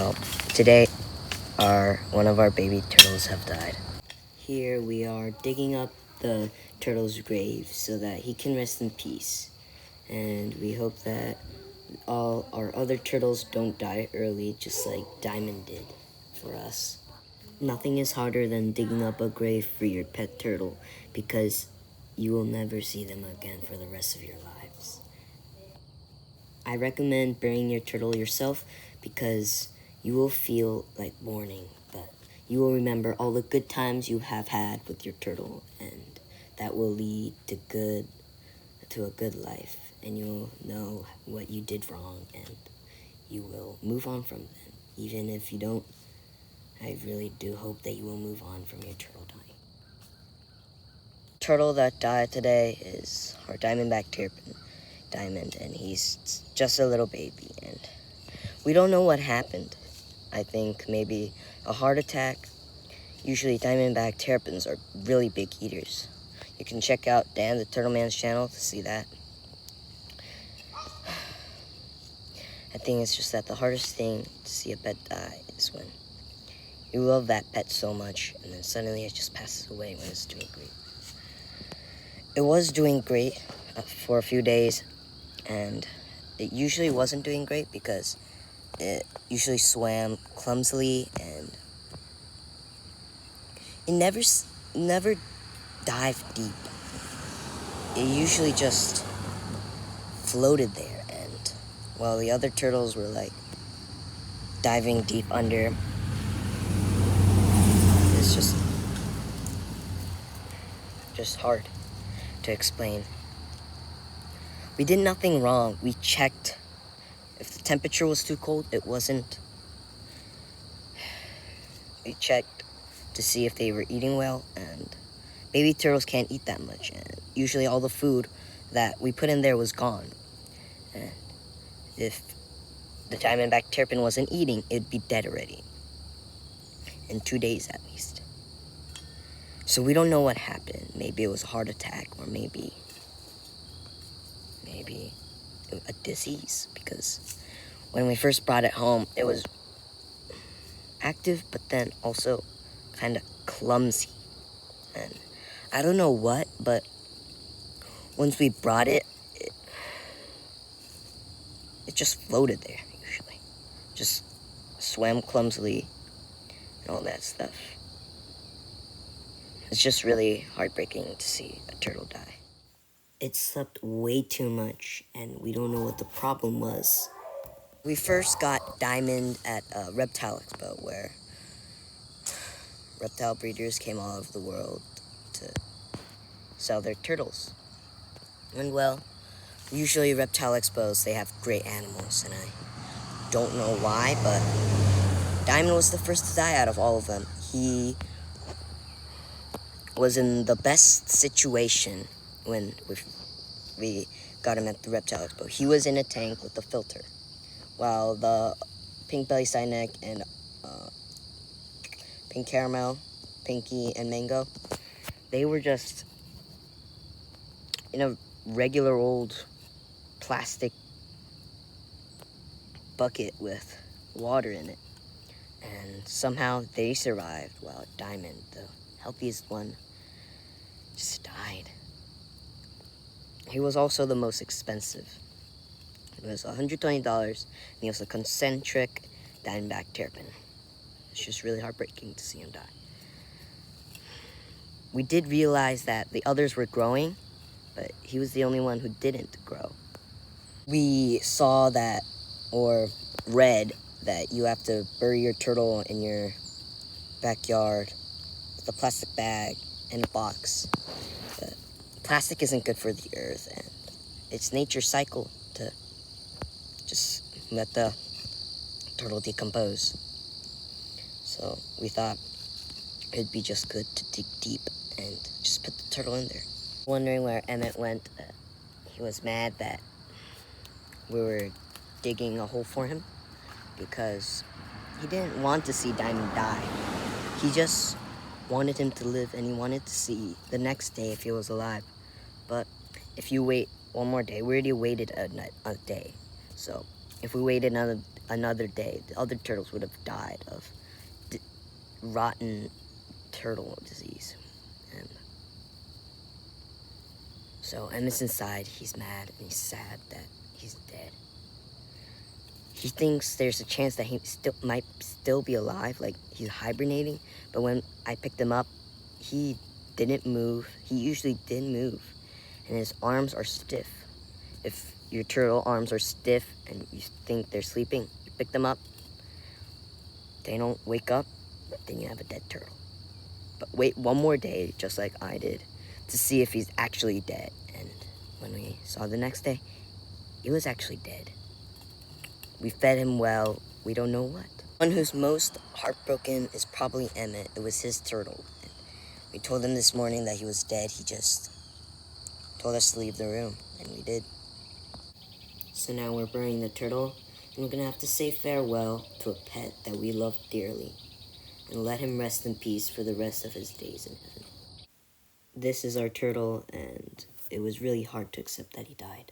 Well, today one of our baby turtles have died. Here we are digging up the turtle's grave so that he can rest in peace. And we hope that all our other turtles don't die early, just like Diamond did for us. Nothing is harder than digging up a grave for your pet turtle because you will never see them again for the rest of your lives. I recommend burying your turtle yourself because you will feel like mourning, but you will remember all the good times you have had with your turtle, and that will lead to a good life, and you'll know what you did wrong, and you will move on from them. Even if you don't, I really do hope that you will move on from your turtle dying. Turtle that died today is our Diamondback Terrapin Diamond, and he's just a little baby, and we don't know what happened. I think maybe a heart attack. Usually Diamondback Terrapins are really big eaters. You can check out Dan the Turtle Man's channel to see that. I think it's just that the hardest thing to see a pet die is when you love that pet so much and then suddenly it just passes away when it's doing great. It was doing great for a few days, and it usually wasn't doing great because it usually swam clumsily and it never dived deep. It usually just floated there, and while the other turtles were like diving deep under, it's just hard to explain. We did nothing wrong. We checked. If the temperature was too cold, it wasn't. We checked to see if they were eating well, and baby turtles can't eat that much, and usually all the food that we put in there was gone. And if the Diamondback Terrapin wasn't eating, it'd be dead already. In 2 days at least. So we don't know what happened. Maybe it was a heart attack, or maybe a disease, because when we first brought it home, it was active, but then also kind of clumsy. And I don't know what, but once we brought it just floated there, usually. Just swam clumsily and all that stuff. It's just really heartbreaking to see a turtle die. It slept way too much, and we don't know what the problem was. We first got Diamond at a reptile expo where reptile breeders came all over the world to sell their turtles. And well, usually reptile expos, they have great animals, and I don't know why, but Diamond was the first to die out of all of them. He was in the best situation when we got him at the reptile expo. He was in a tank with a filter, while the pink belly side neck and pink caramel, pinky, and mango, they were just in a regular old plastic bucket with water in it. And somehow they survived, while Diamond, the healthiest one, just died. He was also the most expensive. It was $120, and he was a concentric Diamondback Terrapin. It's just really heartbreaking to see him die. We did realize that the others were growing, but he was the only one who didn't grow. We saw that, or read that you have to bury your turtle in your backyard with a plastic bag and a box. But plastic isn't good for the earth, and it's nature's cycle to just let the turtle decompose. So we thought it'd be just good to dig deep and just put the turtle in there. Wondering where Emmett went. He was mad that we were digging a hole for him because he didn't want to see Diamond die. He just wanted him to live, and he wanted to see the next day if he was alive. But if you wait one more day, we already waited a day. So if we waited another day, the other turtles would have died of rotten turtle disease. And so Emmett's inside, he's mad and he's sad that he's dead. He thinks there's a chance that he might still be alive, like he's hibernating, but when I picked him up, he didn't move. He usually did move, and his arms are stiff. If your turtle arms are stiff and you think they're sleeping, you pick them up, they don't wake up, then you have a dead turtle. But wait one more day, just like I did, to see if he's actually dead. And when we saw the next day, he was actually dead. We fed him well, we don't know what. One who's most heartbroken is probably Emmett. It was his turtle. And we told him this morning that he was dead. He just told us to leave the room, and we did. So now we're burying the turtle, and we're gonna have to say farewell to a pet that we love dearly, and let him rest in peace for the rest of his days in heaven. This is our turtle, and it was really hard to accept that he died.